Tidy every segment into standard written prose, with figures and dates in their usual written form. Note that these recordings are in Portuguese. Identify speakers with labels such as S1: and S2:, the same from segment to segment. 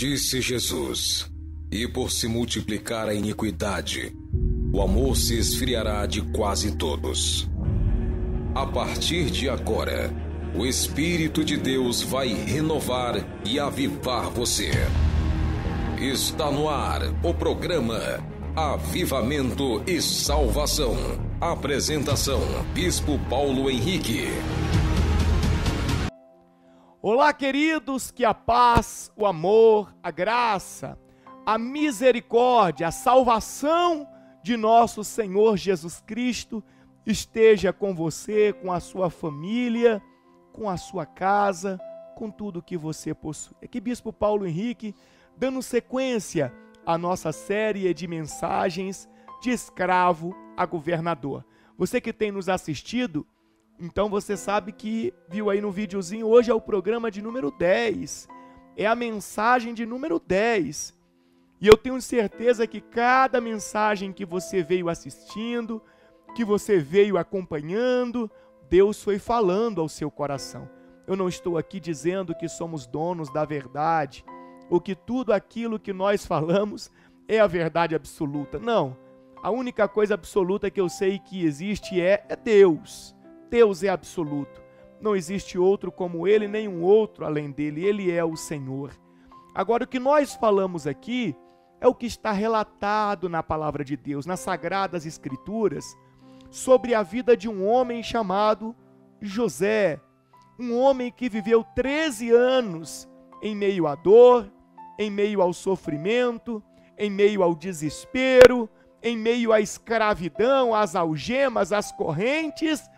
S1: Disse Jesus: e por se multiplicar a iniquidade, o amor se esfriará de quase todos. A partir de agora, o Espírito de Deus vai renovar e avivar você. Está no ar o programa Avivamento e Salvação. Apresentação: Bispo Paulo Henrique.
S2: Olá, queridos, que a paz, o amor, a graça, a misericórdia, a salvação de nosso Senhor Jesus Cristo esteja com você, com a sua família, com a sua casa, com tudo que você possui. Aqui Bispo Paulo Henrique, dando sequência à nossa série de mensagens de escravo a governador. Você que tem nos assistido, então você sabe que viu aí no videozinho, hoje é o programa de número 10, é a mensagem de número 10. E eu tenho certeza que cada mensagem que você veio assistindo, que você veio acompanhando, Deus foi falando ao seu coração. Eu não estou aqui dizendo que somos donos da verdade, ou que tudo aquilo que nós falamos é a verdade absoluta. Não, a única coisa absoluta que eu sei que existe é Deus. Deus é absoluto. Não existe outro como Ele, nenhum outro além dEle. Ele é o Senhor. Agora, o que nós falamos aqui é o que está relatado na Palavra de Deus, nas Sagradas Escrituras, sobre a vida de um homem chamado José. Um homem que viveu 13 anos em meio à dor, em meio ao sofrimento, em meio ao desespero, em meio à escravidão, às algemas, às correntes.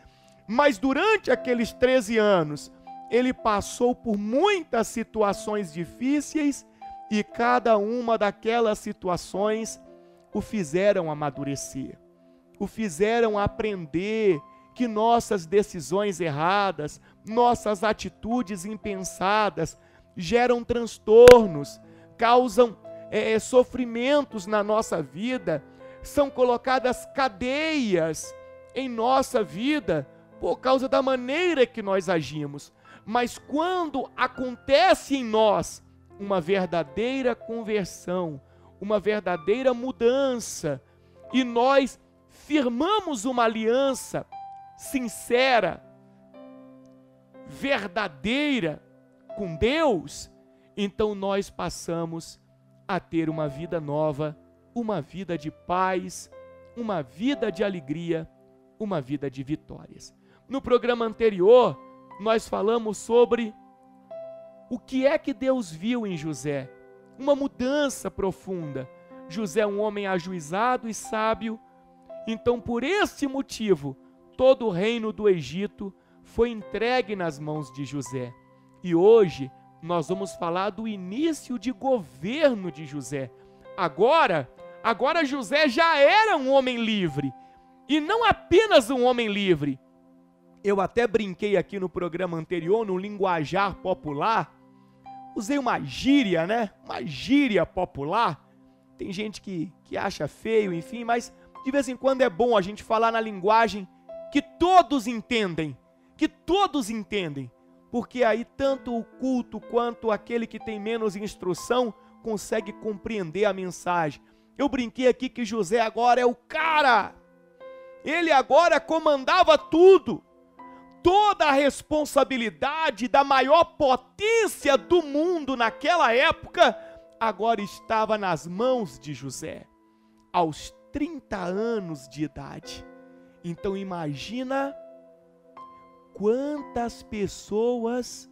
S2: Mas durante aqueles 13 anos, ele passou por muitas situações difíceis e cada uma daquelas situações o fizeram amadurecer, o fizeram aprender que nossas decisões erradas, nossas atitudes impensadas geram transtornos, causam sofrimentos na nossa vida, são colocadas cadeias em nossa vida, por causa da maneira que nós agimos. Mas quando acontece em nós uma verdadeira conversão, uma verdadeira mudança, e nós firmamos uma aliança sincera, verdadeira com Deus, então nós passamos a ter uma vida nova, uma vida de paz, uma vida de alegria, uma vida de vitórias. No programa anterior, nós falamos sobre o que é que Deus viu em José. Uma mudança profunda. José é um homem ajuizado e sábio. Então, por esse motivo, todo o reino do Egito foi entregue nas mãos de José. E hoje, nós vamos falar do início de governo de José. Agora José já era um homem livre. E não apenas um homem livre. Eu até brinquei aqui no programa anterior, no linguajar popular, usei uma gíria, né? Uma gíria popular. Tem gente que acha feio, enfim, mas de vez em quando é bom a gente falar na linguagem que todos entendem, porque aí tanto o culto quanto aquele que tem menos instrução consegue compreender a mensagem. Eu brinquei aqui que José agora é o cara. Ele agora comandava tudo. Toda a responsabilidade da maior potência do mundo naquela época agora estava nas mãos de José, aos 30 anos de idade. Então imagina quantas pessoas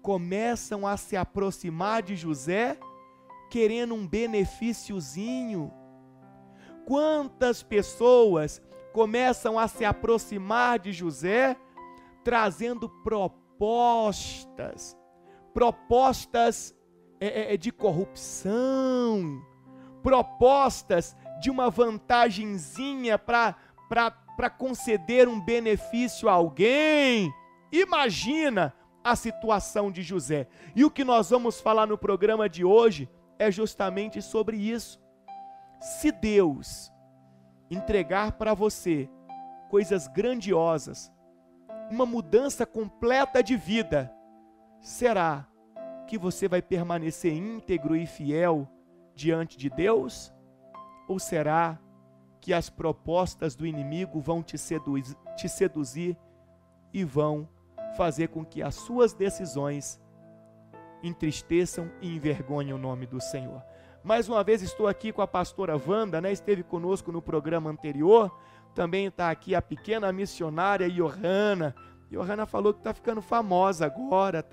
S2: começam a se aproximar de José querendo um benefíciozinho. Quantas pessoas começam a se aproximar de José trazendo propostas de corrupção, propostas de uma vantagenzinha para conceder um benefício a alguém. Imagina a situação de José. E o que nós vamos falar no programa de hoje é justamente sobre isso. Se Deus entregar para você coisas grandiosas, uma mudança completa de vida, será que você vai permanecer íntegro e fiel diante de Deus? Ou será que as propostas do inimigo vão te seduzir e vão fazer com que as suas decisões entristeçam e envergonhem o nome do Senhor? Mais uma vez estou aqui com a pastora Wanda, né? Esteve conosco no programa anterior. Também está aqui a pequena missionária Johanna. Johanna falou que está ficando famosa agora,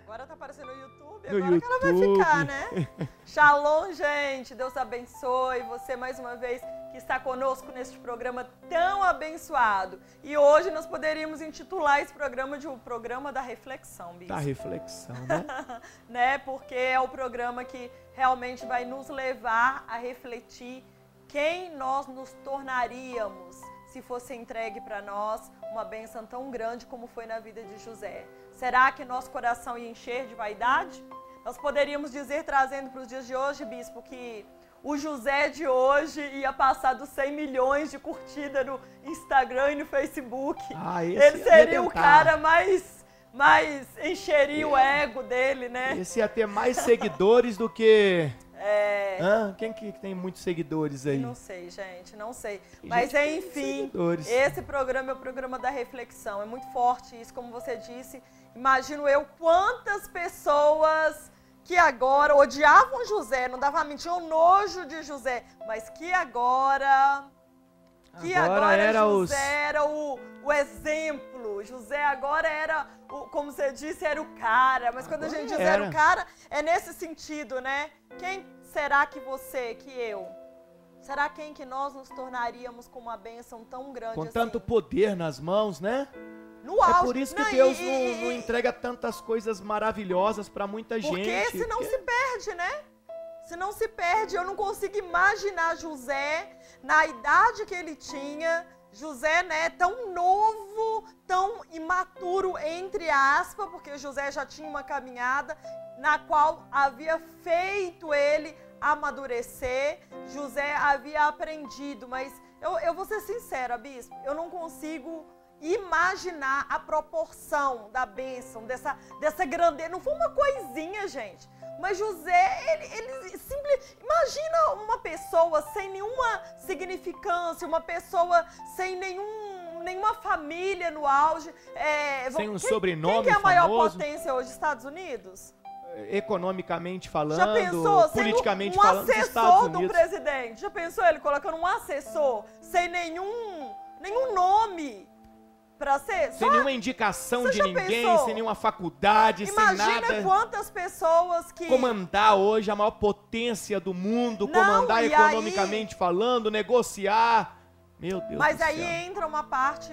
S3: Agora está aparecendo no YouTube,
S2: no
S3: agora
S2: YouTube.
S3: que ela vai ficar, né? Shalom, gente, Deus abençoe você mais uma vez que está conosco neste programa tão abençoado. E hoje nós poderíamos intitular esse programa de o programa da reflexão, Bispo.
S2: Da reflexão, né?
S3: Né? Porque é o programa que realmente vai nos levar a refletir quem nós nos tornaríamos se fosse entregue para nós uma bênção tão grande como foi na vida de José. Será que nosso coração ia encher de vaidade? Nós poderíamos dizer, trazendo para os dias de hoje, Bispo, que o José de hoje ia passar dos 100 milhões de curtida no Instagram e no Facebook. Ele seria o cara mais encheria o ego dele, né?
S2: Esse ia ter mais seguidores do que... Quem que tem muitos seguidores aí?
S3: Não sei, gente, não sei. Mas enfim, esse programa é o programa da reflexão. É muito forte isso, como você disse. Imagino eu quantas pessoas que agora odiavam José, não dava mentira, tinham nojo de José, mas que agora José era o exemplo. José agora era, como você disse, era o cara. Mas quando a gente diz era o cara, é nesse sentido, né? Quem será que você, que eu? Será quem que nós nos tornaríamos com uma bênção tão grande assim?
S2: Com tanto poder nas mãos, né?
S3: No auge.
S2: É por isso que Deus não entrega tantas coisas maravilhosas para muita gente.
S3: Porque senão se perde, né? Se não se perde, eu não consigo imaginar José na idade que ele tinha. José, né, tão novo, tão imaturo, entre aspas, porque José já tinha uma caminhada na qual havia feito ele amadurecer. José havia aprendido, mas eu vou ser sincera, Bispo, eu não consigo imaginar a proporção da bênção, dessa grandeza. Não foi uma coisinha, gente. Mas José, ele simplesmente... Imagina uma pessoa sem nenhuma significância, uma pessoa sem nenhuma família no auge.
S2: Sem um sobrenome
S3: quem que é a maior
S2: famoso?
S3: Potência hoje? Estados Unidos?
S2: Economicamente falando,
S3: já pensou,
S2: politicamente
S3: sem
S2: falando, dos Estados
S3: assessor do
S2: Unidos.
S3: presidente. Já pensou ele colocando um assessor sem nenhum nome? Pra ser,
S2: sem nenhuma indicação de ninguém,
S3: pensou?
S2: sem nenhuma faculdade,
S3: Imagina
S2: sem nada.
S3: Quantas pessoas que...
S2: Comandar hoje a maior potência do mundo, comandar economicamente falando, negociar. Meu Deus
S3: Mas
S2: do céu.
S3: aí entra uma parte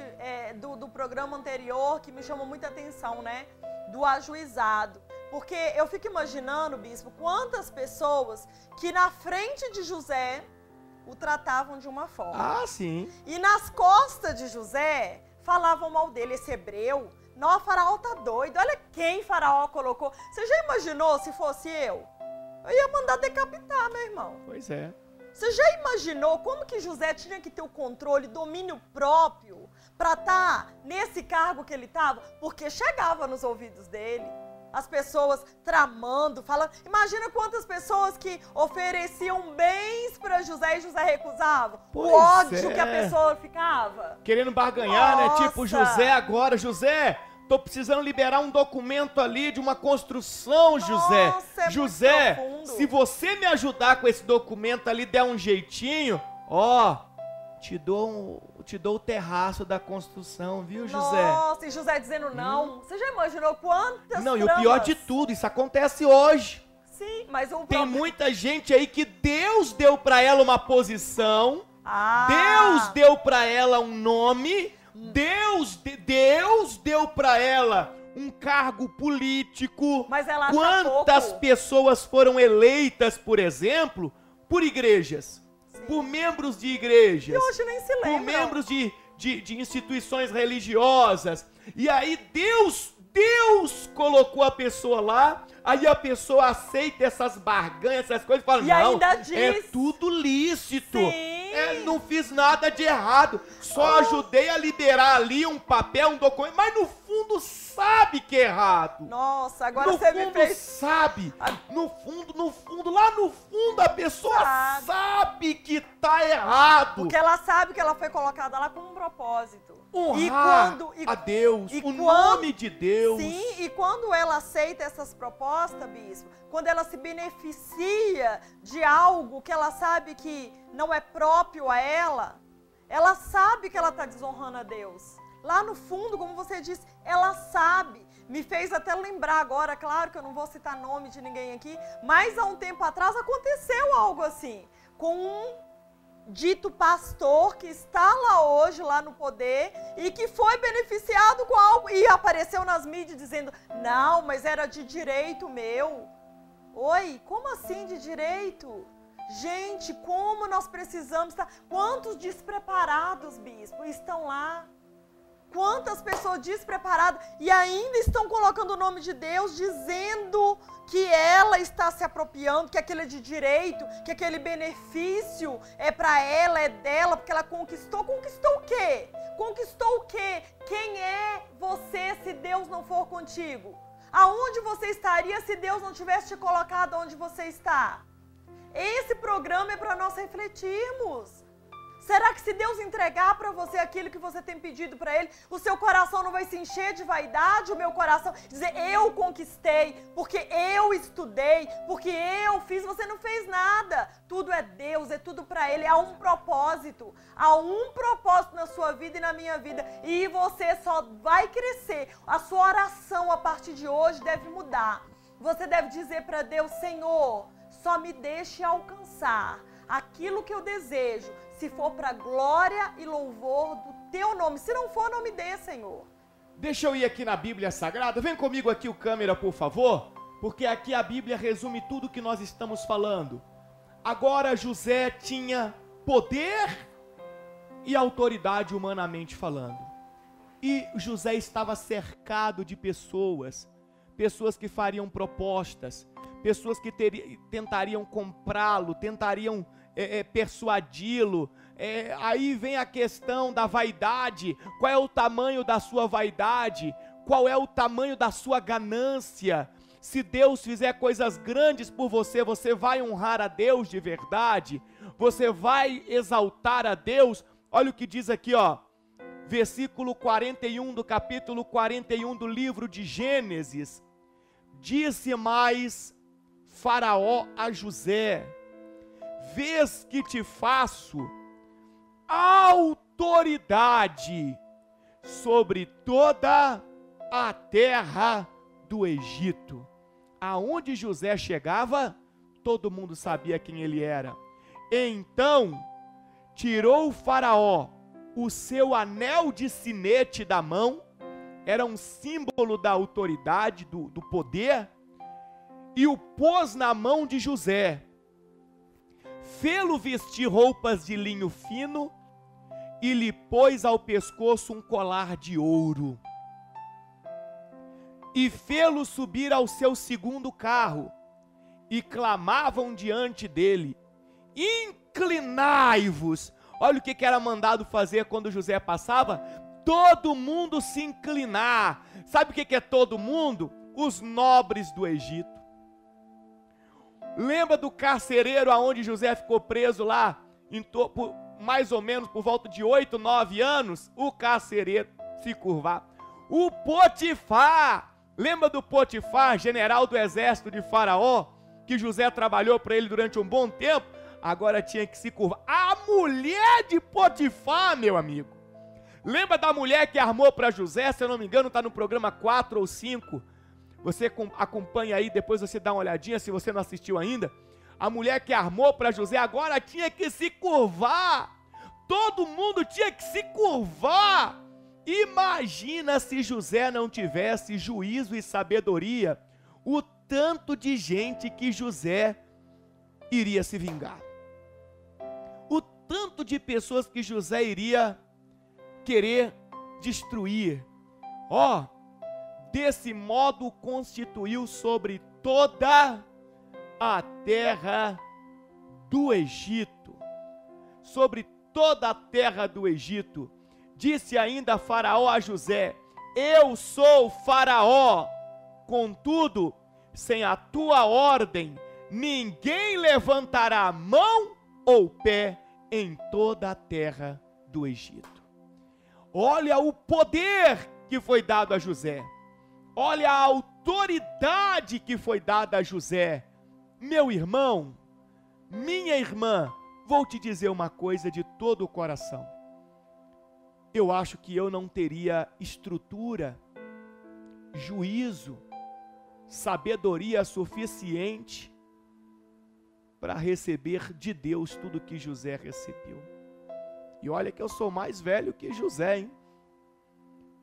S3: do programa anterior que me chamou muita atenção, né? Do ajuizado. Porque eu fico imaginando, Bispo, quantas pessoas que na frente de José o tratavam de uma forma.
S2: Ah, sim.
S3: E nas costas de José... falavam mal dele, esse hebreu. Não, Faraó tá doido. Olha quem Faraó colocou. Você já imaginou se fosse eu? Eu ia mandar decapitar, meu irmão.
S2: Pois é.
S3: Você já imaginou como que José tinha que ter o controle, domínio próprio para estar nesse cargo que ele estava? Porque chegava nos ouvidos dele. As pessoas tramando, falando. Imagina quantas pessoas que ofereciam bens para José e José recusava.
S2: Pois
S3: o ódio que a pessoa ficava.
S2: Querendo barganhar,
S3: Nossa.
S2: né? Tipo, José agora. José, tô precisando liberar um documento ali de uma construção, José.
S3: Nossa,
S2: José,
S3: muito
S2: se você me ajudar com esse documento ali, der um jeitinho, te dou o terraço da construção, viu, José?
S3: Nossa, e José dizendo não. Você já imaginou quantas
S2: Não,
S3: tramas?
S2: e o pior de tudo, isso acontece hoje.
S3: Sim, mas o
S2: Tem muita gente aí que Deus deu pra ela uma posição, Deus deu pra ela um nome, Deus deu pra ela um cargo político.
S3: Mas ela acha
S2: Quantas
S3: pouco.
S2: pessoas foram eleitas, por exemplo, por igrejas? Por membros de igrejas,
S3: E hoje nem se
S2: por
S3: lembra.
S2: membros de instituições religiosas. E aí Deus colocou a pessoa lá, aí a pessoa aceita essas barganhas, essas coisas e fala,
S3: E
S2: não,
S3: ainda diz.
S2: é tudo lícito.
S3: Sim.
S2: Não fiz nada de errado, só ajudei a liberar ali um papel, um documento, mas no fundo sabe que é errado.
S3: Nossa, agora você me fez...
S2: sabe, no fundo, lá no fundo a pessoa sabe que tá errado.
S3: Porque ela sabe que ela foi colocada lá com um propósito.
S2: Honrar a Deus, o nome de Deus.
S3: Sim, e quando ela aceita essas propostas, bispo, quando ela se beneficia de algo que ela sabe que não é próprio a ela sabe que ela está desonrando a Deus. Lá no fundo, como você disse, ela sabe. Me fez até lembrar agora, claro que eu não vou citar nome de ninguém aqui, mas há um tempo atrás aconteceu algo assim, com um dito pastor que está lá hoje, lá no poder, e que foi beneficiado com algo, e apareceu nas mídias dizendo, não, mas era de direito meu. Oi, como assim de direito? Gente, como nós precisamos estar... Quantos despreparados, bispo, estão lá? Quantas pessoas despreparadas e ainda estão colocando o nome de Deus, dizendo que ela está se apropriando, que aquele é de direito, que aquele benefício é para ela, é dela, porque ela conquistou. Conquistou o quê? Conquistou o quê? Quem é você se Deus não for contigo? Aonde você estaria se Deus não tivesse te colocado onde você está? Esse programa é para nós refletirmos. Será que se Deus entregar para você aquilo que você tem pedido para Ele, o seu coração não vai se encher de vaidade? O meu coração dizer, eu conquistei, porque eu estudei, porque eu fiz, você não fez nada. Tudo é Deus, é tudo para Ele, há um propósito na sua vida e na minha vida. E você só vai crescer. A sua oração a partir de hoje deve mudar. Você deve dizer para Deus, Senhor, só me deixe alcançar aquilo que eu desejo, se for para glória e louvor do teu nome. Se não for, não me dê, Senhor.
S2: Deixa eu ir aqui na Bíblia Sagrada. Vem comigo aqui o câmera, por favor, porque aqui a Bíblia resume tudo que nós estamos falando. Agora José tinha poder e autoridade humanamente falando. E José estava cercado de pessoas que fariam propostas, pessoas que tentariam comprá-lo, tentariam persuadi-lo. Aí vem a questão da vaidade. Qual é o tamanho da sua vaidade? Qual é o tamanho da sua ganância? Se Deus fizer coisas grandes por você, você vai honrar a Deus de verdade? Você vai exaltar a Deus? Olha o que diz aqui, ó, versículo 41 do capítulo 41 do livro de Gênesis. Disse mais Faraó a José, vês que te faço autoridade sobre toda a terra do Egito. Aonde José chegava, todo mundo sabia quem ele era. Então tirou o Faraó o seu anel de sinete da mão, era um símbolo da autoridade, do poder, e o pôs na mão de José. Fê-lo vestir roupas de linho fino e lhe pôs ao pescoço um colar de ouro. E fê-lo subir ao seu segundo carro, e clamavam diante dele, inclinai-vos. Olha o que era mandado fazer quando José passava? Todo mundo se inclinar. Sabe o que é todo mundo? Os nobres do Egito. Lembra do carcereiro aonde José ficou preso lá, mais ou menos por volta de 8, 9 anos? O carcereiro se curvar. O Potifar, lembra do Potifar, general do exército de Faraó, que José trabalhou para ele durante um bom tempo? Agora tinha que se curvar. A mulher de Potifar, meu amigo. Lembra da mulher que armou para José? Se eu não me engano, está no programa 4 ou 5. Você acompanha aí, depois você dá uma olhadinha, se você não assistiu ainda. A mulher que armou para José agora tinha que se curvar. Todo mundo tinha que se curvar. Imagina se José não tivesse juízo e sabedoria, o tanto de gente que José iria se vingar. O tanto de pessoas que José iria querer destruir. Ó, desse modo constituiu sobre toda a terra do Egito. sobre toda a terra do Egito. Disse ainda Faraó a José: eu sou Faraó, contudo, sem a tua ordem, ninguém levantará mão ou pé em toda a terra do Egito. Olha o poder que foi dado a José. Olha a autoridade que foi dada a José. Meu irmão, minha irmã, vou te dizer uma coisa de todo o coração. Eu acho que eu não teria estrutura, juízo, sabedoria suficiente para receber de Deus tudo que José recebeu. E olha que eu sou mais velho que José, hein?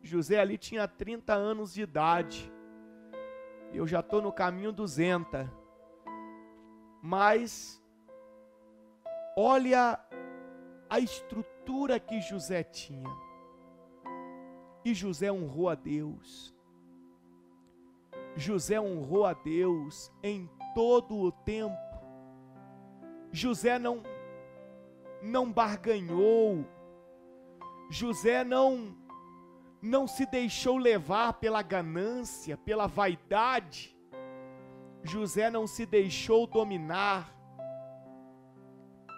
S2: José ali tinha 30 anos de idade. Eu já estou no caminho 200. Mas olha a estrutura que José tinha. E José honrou a Deus. José honrou a Deus em todo o tempo. José não barganhou. José não se deixou levar pela ganância, pela vaidade. José não se deixou dominar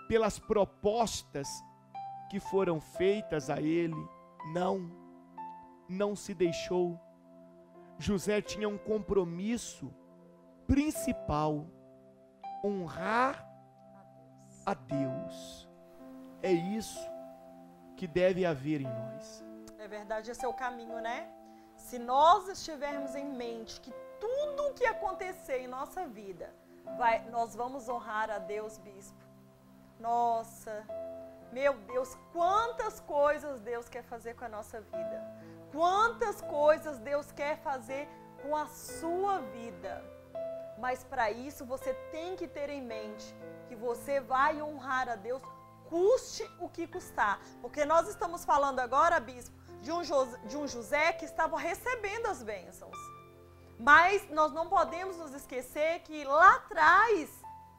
S2: pelas propostas que foram feitas a ele. Não se deixou. José tinha um compromisso principal: honrar a Deus. É isso que deve haver em nós.
S3: É verdade, esse é o caminho, né? Se nós estivermos em mente que tudo o que acontecer em nossa vida, nós vamos honrar a Deus, bispo. Nossa, meu Deus, quantas coisas Deus quer fazer com a nossa vida. Quantas coisas Deus quer fazer com a sua vida. Mas para isso você tem que ter em mente que você vai honrar a Deus, custe o que custar. Porque nós estamos falando agora, bispo, de um José que estava recebendo as bênçãos. Mas nós não podemos nos esquecer que lá atrás,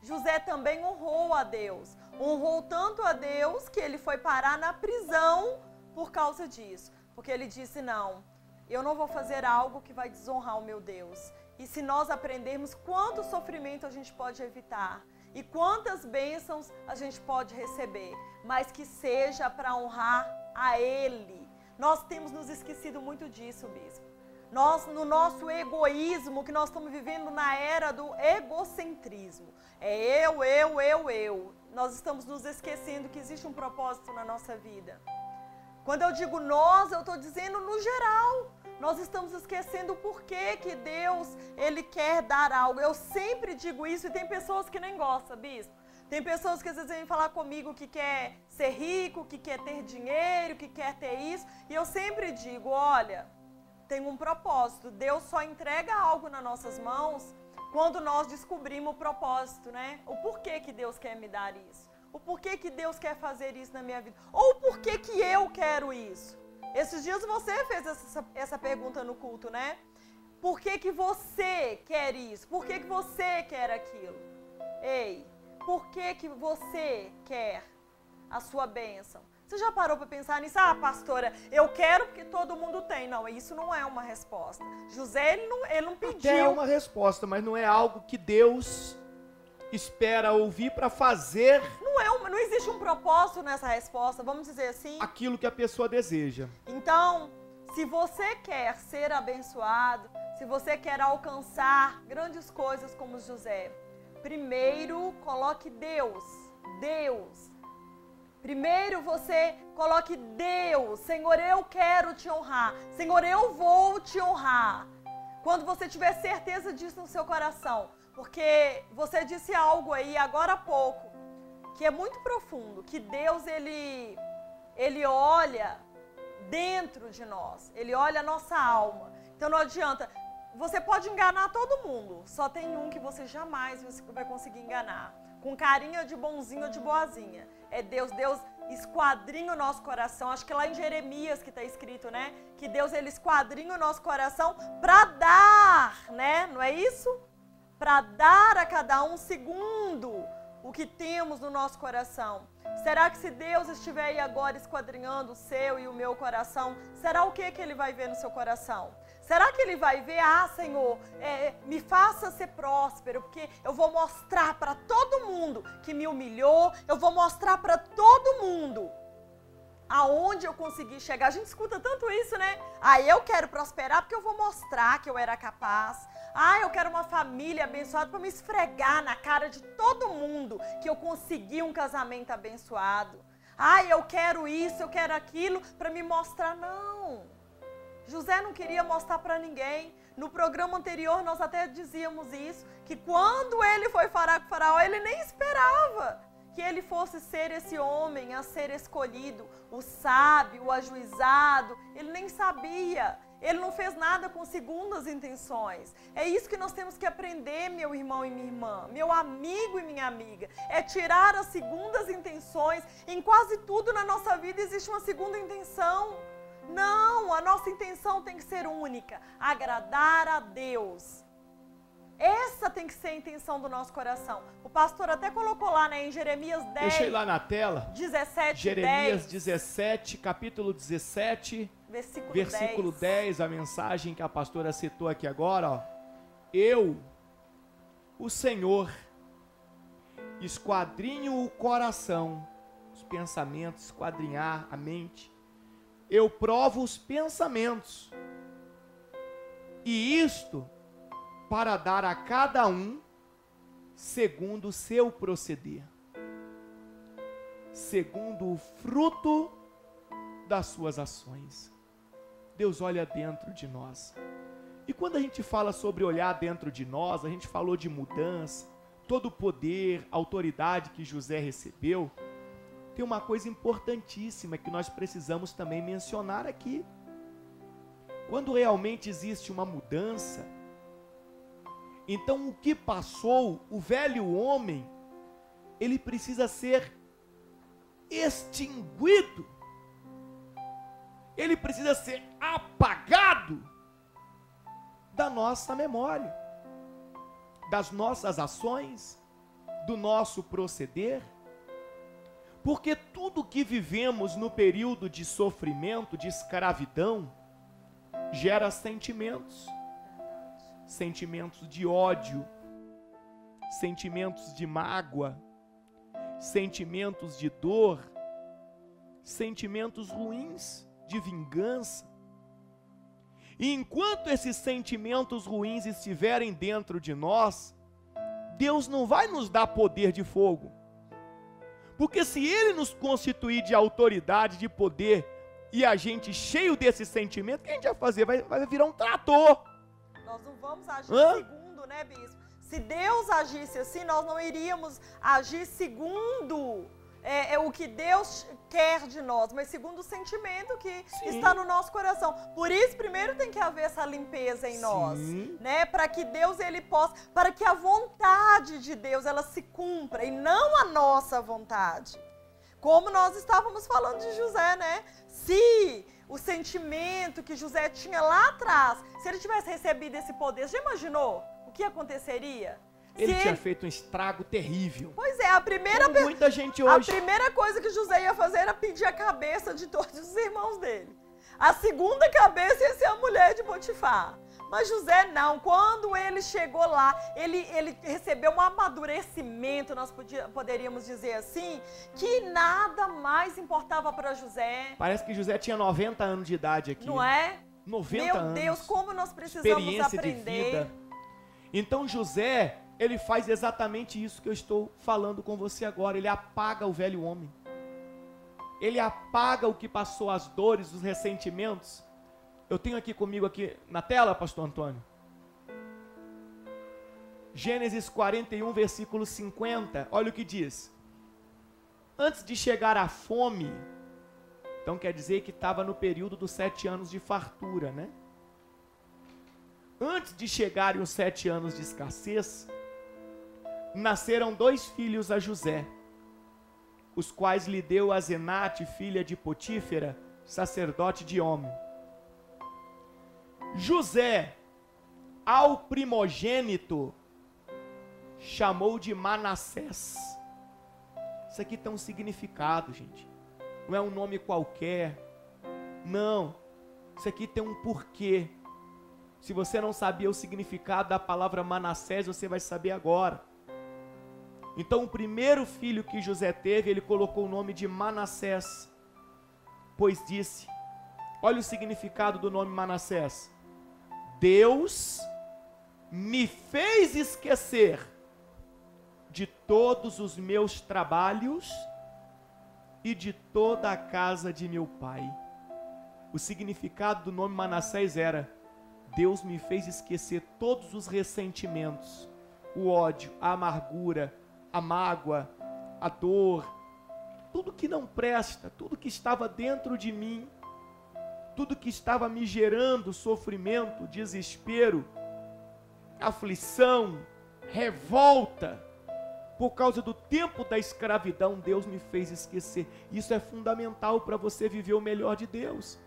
S3: José também honrou a Deus. Honrou tanto a Deus que ele foi parar na prisão por causa disso. Porque ele disse: não, eu não vou fazer algo que vai desonrar o meu Deus. E se nós aprendermos quanto sofrimento a gente pode evitar e quantas bênçãos a gente pode receber, mas que seja para honrar a Ele. Nós temos nos esquecido muito disso, bispo. Nós, no nosso egoísmo, que nós estamos vivendo na era do egocentrismo. É eu. Nós estamos nos esquecendo que existe um propósito na nossa vida. Quando eu digo nós, eu estou dizendo no geral. Nós estamos esquecendo o porquê que Deus, Ele quer dar algo. Eu sempre digo isso e tem pessoas que nem gostam, bispo. Tem pessoas que às vezes vêm falar comigo que quer ser rico, que quer ter dinheiro, que quer ter isso. E eu sempre digo, olha, tem um propósito. Deus só entrega algo nas nossas mãos quando nós descobrimos o propósito, né? O porquê que Deus quer me dar isso. O porquê que Deus quer fazer isso na minha vida. Ou o porquê que eu quero isso. Esses dias você fez essa pergunta no culto, né? Por que que você quer isso? Por que que você quer aquilo? Ei, por que que você quer a sua bênção? Você já parou para pensar nisso? Ah, pastora, eu quero porque todo mundo tem. Não, isso não é uma resposta. José, ele não pediu.
S2: Até é uma resposta, mas não é algo que Deus espera ouvir para fazer.
S3: Não existe um propósito nessa resposta, vamos dizer assim.
S2: Aquilo que a pessoa deseja.
S3: Então, se você quer ser abençoado, se você quer alcançar grandes coisas como José, primeiro coloque Deus. Primeiro você coloque Deus. Senhor, eu quero te honrar. Senhor, eu vou te honrar. Quando você tiver certeza disso no seu coração. Porque você disse algo aí agora há pouco, que é muito profundo, que Deus, ele olha dentro de nós, Ele olha a nossa alma. Então não adianta, você pode enganar todo mundo, só tem um que você jamais vai conseguir enganar, com carinha de bonzinho ou de boazinha. É Deus. Deus esquadrinha o nosso coração, acho que lá em Jeremias que está escrito, né? Que Deus, Ele esquadrinha o nosso coração para dar, né? Não é isso? Para dar a cada um segundo o que temos no nosso coração? Será que se Deus estiver aí agora esquadrinhando o seu e o meu coração, será o que Ele vai ver no seu coração? Será que Ele vai ver, Senhor, me faça ser próspero, porque eu vou mostrar para todo mundo que me humilhou, eu vou mostrar para todo mundo aonde eu consegui chegar. A gente escuta tanto isso, né? Eu quero prosperar porque eu vou mostrar que eu era capaz. Eu quero uma família abençoada para me esfregar na cara de todo mundo que eu consegui um casamento abençoado. Eu quero isso, eu quero aquilo para me mostrar. Não. José não queria mostrar para ninguém. No programa anterior nós até dizíamos isso, que quando ele foi falar com o faraó, ele nem esperava que ele fosse ser esse homem a ser escolhido, o sábio, o ajuizado. Ele nem sabia. Ele não fez nada com segundas intenções. É isso que nós temos que aprender, meu irmão e minha irmã, meu amigo e minha amiga. É tirar as segundas intenções. Em quase tudo na nossa vida existe uma segunda intenção. Não, a nossa intenção tem que ser única. Agradar a Deus. Essa tem que ser a intenção do nosso coração. O pastor até colocou lá, né, em Jeremias 10.
S2: Deixa eu ir lá na tela.
S3: 17,
S2: Jeremias
S3: 10.
S2: 17, capítulo 17,
S3: versículo
S2: 10, a mensagem que a pastora citou aqui agora, ó. Eu, o Senhor, esquadrinho o coração, os pensamentos, esquadrinhar a mente. Eu provo os pensamentos. E isto para dar a cada um segundo o seu proceder, segundo o fruto das suas ações. Deus olha dentro de nós. E quando a gente fala sobre olhar dentro de nós, a gente falou de mudança, todo o poder, autoridade que José recebeu. Tem uma coisa importantíssima que nós precisamos também mencionar aqui. Quando realmente existe uma mudança, então o que passou, o velho homem, ele precisa ser extinguido. Ele precisa ser apagado da nossa memória, das nossas ações, do nosso proceder. Porque tudo que vivemos no período de sofrimento, de escravidão, gera sentimentos. Sentimentos de ódio, sentimentos de mágoa, sentimentos de dor, sentimentos ruins de vingança. E enquanto esses sentimentos ruins estiverem dentro de nós, Deus não vai nos dar poder de fogo. Porque se Ele nos constituir de autoridade, de poder, e a gente cheio desse sentimento, o que a gente vai fazer? Vai virar um trator.
S3: Nós não vamos agir segundo, né, bispo? Se Deus agisse assim, nós não iríamos agir segundo o que Deus quer de nós, mas segundo o sentimento que está no nosso coração. Por isso, primeiro tem que haver essa limpeza em nós, né? Para que Deus, Ele possa, para que a vontade de Deus, ela se cumpra, e não a nossa vontade. Como nós estávamos falando de José, né? Se o sentimento que José tinha lá atrás, se ele tivesse recebido esse poder, já imaginou o que aconteceria?
S2: Ele tinha feito um estrago terrível.
S3: Pois é,
S2: muita gente hoje.
S3: A primeira coisa que José ia fazer era pedir a cabeça de todos os irmãos dele. A segunda cabeça ia ser a mulher de Potifar. Mas José não, quando ele chegou lá, ele recebeu um amadurecimento, nós poderíamos dizer assim, que nada mais importava para José.
S2: Parece que José tinha 90 anos de idade aqui.
S3: Não é?
S2: 90 anos.
S3: Meu Deus, como nós precisamos
S2: experiência
S3: aprender.
S2: De vida. Então José, ele faz exatamente isso que eu estou falando com você agora. Ele apaga o velho homem. Ele apaga o que passou, as dores, os ressentimentos. Eu tenho aqui comigo, aqui na tela, pastor Antônio. Gênesis 41, versículo 50. Olha o que diz. Antes de chegar à fome, então quer dizer que estava no período dos 7 anos de fartura, né? Antes de chegarem os 7 anos de escassez, nasceram 2 filhos a José, os quais lhe deu Asenate, filha de Potífera, sacerdote de On. José, ao primogênito, chamou de Manassés, Isso aqui tem um significado, gente. Não é um nome qualquer. Não. Isso aqui tem um porquê. Se você não sabia o significado da palavra Manassés, você vai saber agora. Então, o primeiro filho que José teve, ele colocou o nome de Manassés, pois disse, olha o significado do nome Manassés: Deus me fez esquecer de todos os meus trabalhos e de toda a casa de meu pai. O significado do nome Manassés era: Deus me fez esquecer todos os ressentimentos, o ódio, a amargura, a mágoa, a dor, tudo que não presta, tudo que estava dentro de mim, tudo que estava me gerando sofrimento, desespero, aflição, revolta, por causa do tempo da escravidão, Deus me fez esquecer. Isso é fundamental para você viver o melhor de Deus.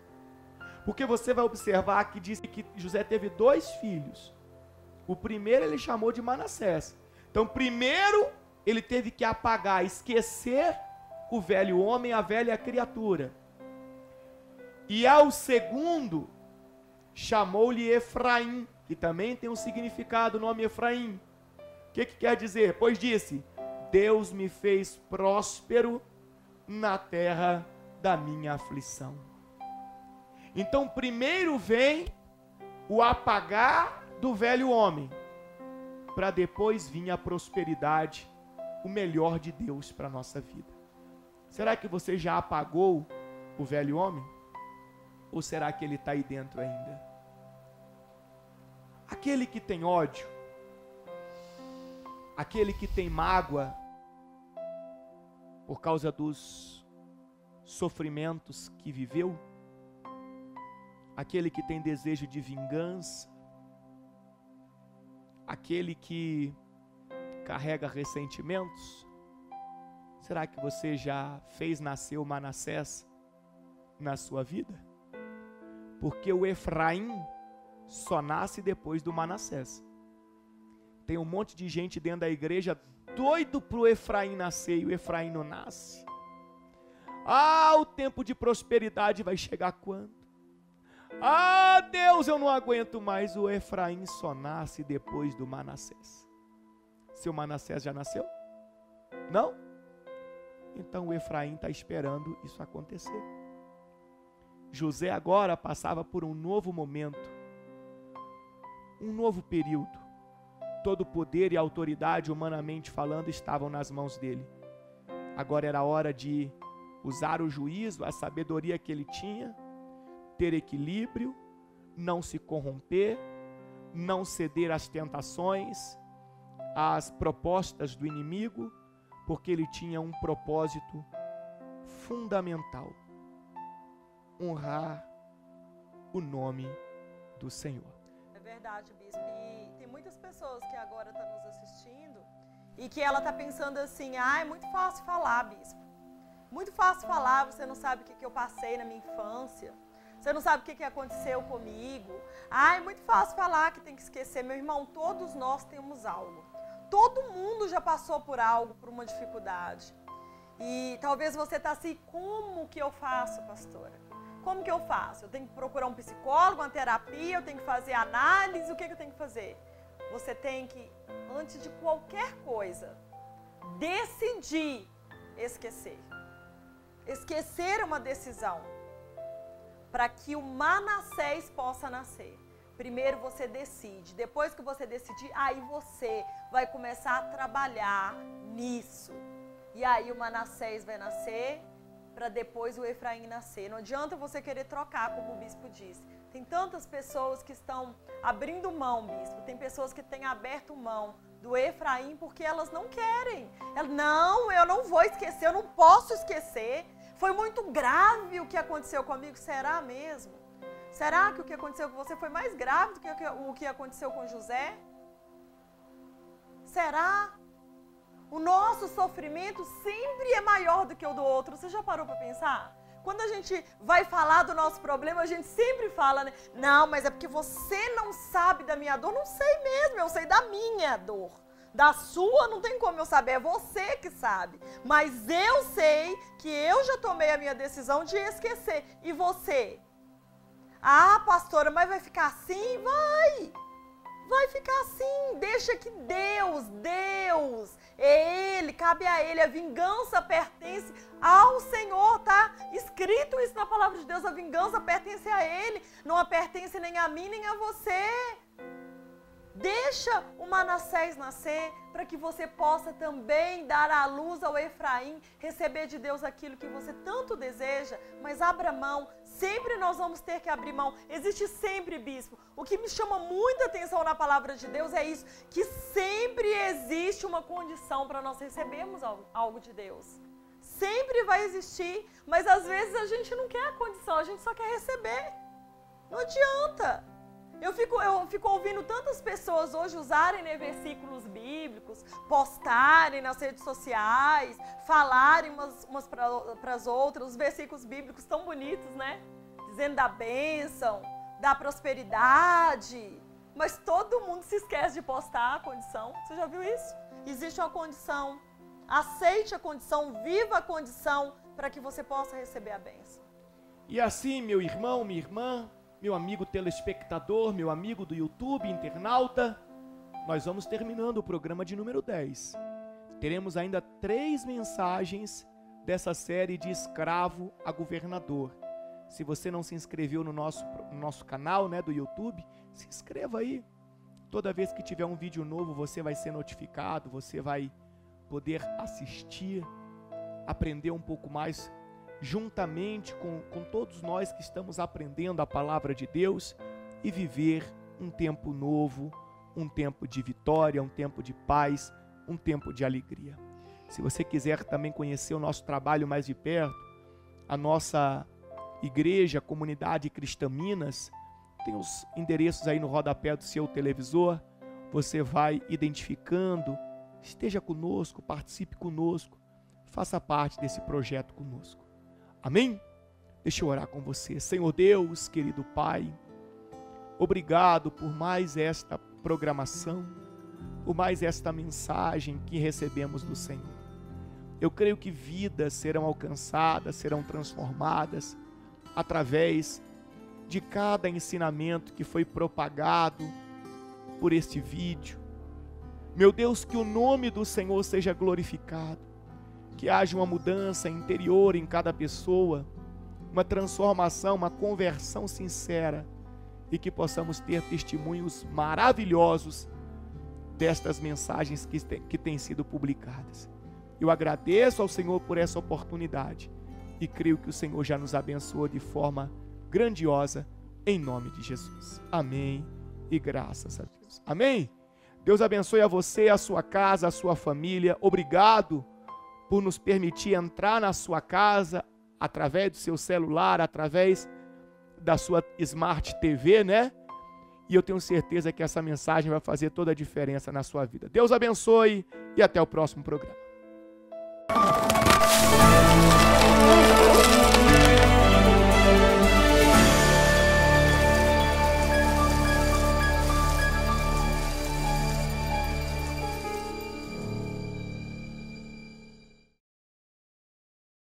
S2: Porque você vai observar que diz que José teve 2 filhos. O primeiro ele chamou de Manassés. Então, primeiro ele teve que apagar, esquecer o velho homem, a velha criatura. E ao segundo, chamou-lhe Efraim, que também tem um significado, o nome Efraim. O que quer dizer? Pois disse, Deus me fez próspero na terra da minha aflição. Então, primeiro vem o apagar do velho homem, para depois vir a prosperidade, o melhor de Deus para a nossa vida. Será que você já apagou o velho homem? Ou será que ele está aí dentro ainda? Aquele que tem ódio, aquele que tem mágoa, por causa dos sofrimentos que viveu, aquele que tem desejo de vingança, aquele que carrega ressentimentos, será que você já fez nascer o Manassés na sua vida? Porque o Efraim só nasce depois do Manassés. Tem um monte de gente dentro da igreja doido para o Efraim nascer e o Efraim não nasce. Ah, o tempo de prosperidade vai chegar quando? Ah, Deus, eu não aguento mais. O Efraim só nasce depois do Manassés. Seu Manassés já nasceu? Não? Então o Efraim está esperando isso acontecer. José agora passava por um novo momento, um novo período. Todo o poder e autoridade, humanamente falando, estavam nas mãos dele. Agora era hora de usar o juízo, a sabedoria que ele tinha, ter equilíbrio, não se corromper, não ceder às tentações, às propostas do inimigo, porque ele tinha um propósito fundamental: honrar o nome do Senhor.
S3: É verdade, bispo. E tem muitas pessoas que agora estão nos assistindo e que ela está pensando assim: ah, é muito fácil falar, bispo. Muito fácil falar, você não sabe o que eu passei na minha infância. Você não sabe o que aconteceu comigo. Ah, é muito fácil falar que tem que esquecer. Meu irmão, todos nós temos algo. Todo mundo já passou por algo, por uma dificuldade. E talvez você está assim: como que eu faço, pastora? Como que eu faço? Eu tenho que procurar um psicólogo, uma terapia, eu tenho que fazer análise, o que eu tenho que fazer? Você tem que, antes de qualquer coisa, decidir esquecer. Esquecer é uma decisão, para que o Manassés possa nascer. Primeiro você decide, depois que você decidir, aí você vai começar a trabalhar nisso. E aí o Manassés vai nascer, para depois o Efraim nascer. Não adianta você querer trocar, como o bispo disse. Tem tantas pessoas que estão abrindo mão, bispo. Tem pessoas que têm aberto mão do Efraim porque elas não querem. Não, eu não vou esquecer, eu não posso esquecer. Foi muito grave o que aconteceu comigo. Será mesmo? Será que o que aconteceu com você foi mais grave do que o que aconteceu com José? Será? O nosso sofrimento sempre é maior do que o do outro. Você já parou para pensar? Quando a gente vai falar do nosso problema, a gente sempre fala, né? Não, mas é porque você não sabe da minha dor. Não sei mesmo, eu sei da minha dor. Da sua não tem como eu saber, é você que sabe. Mas eu sei que eu já tomei a minha decisão de esquecer. E você? Ah, pastora, mas vai ficar assim? Vai ficar assim. Deixa que Deus, é Ele, cabe a Ele. A vingança pertence ao Senhor, tá? Escrito isso na palavra de Deus, a vingança pertence a Ele. Não pertence nem a mim, nem a você. Deixa o Manassés nascer para que você possa também dar à luz ao Efraim, receber de Deus aquilo que você tanto deseja, mas abra mão. Sempre nós vamos ter que abrir mão. Existe sempre, bispo. O que me chama muita atenção na palavra de Deus é isso, que sempre existe uma condição para nós recebermos algo de Deus. Sempre vai existir, mas às vezes a gente não quer a condição, a gente só quer receber. Não adianta. Eu fico ouvindo tantas pessoas hoje usarem, né, versículos bíblicos, postarem nas redes sociais, falarem umas para as outras, os versículos bíblicos tão bonitos, né? Dizendo da bênção, da prosperidade. Mas todo mundo se esquece de postar a condição. Você já viu isso? Existe uma condição. Aceite a condição, viva a condição para que você possa receber a bênção.
S2: E assim, meu irmão, minha irmã, meu amigo telespectador, meu amigo do YouTube, internauta, nós vamos terminando o programa de número 10. Teremos ainda 3 mensagens dessa série de escravo a governador. Se você não se inscreveu no nosso canal, né, do YouTube, se inscreva aí. Toda vez que tiver um vídeo novo, você vai ser notificado, você vai poder assistir, aprender um pouco mais juntamente com todos nós que estamos aprendendo a palavra de Deus e viver um tempo novo, um tempo de vitória, um tempo de paz, um tempo de alegria. Se você quiser também conhecer o nosso trabalho mais de perto, a nossa igreja, Comunidade Cristã Minas, tem os endereços aí no rodapé do seu televisor, você vai identificando, esteja conosco, participe conosco, faça parte desse projeto conosco. Amém? Deixa eu orar com você. Senhor Deus, querido Pai, obrigado por mais esta programação, por mais esta mensagem que recebemos do Senhor. Eu creio que vidas serão alcançadas, serão transformadas através de cada ensinamento que foi propagado por este vídeo. Meu Deus, que o nome do Senhor seja glorificado. Que haja uma mudança interior em cada pessoa, uma transformação, uma conversão sincera e que possamos ter testemunhos maravilhosos destas mensagens que têm sido publicadas. Eu agradeço ao Senhor por essa oportunidade e creio que o Senhor já nos abençoou de forma grandiosa em nome de Jesus. Amém e graças a Deus. Amém? Deus abençoe a você, a sua casa, a sua família. Obrigado por nos permitir entrar na sua casa, através do seu celular, através da sua Smart TV, né? E eu tenho certeza que essa mensagem vai fazer toda a diferença na sua vida. Deus abençoe e até o próximo programa.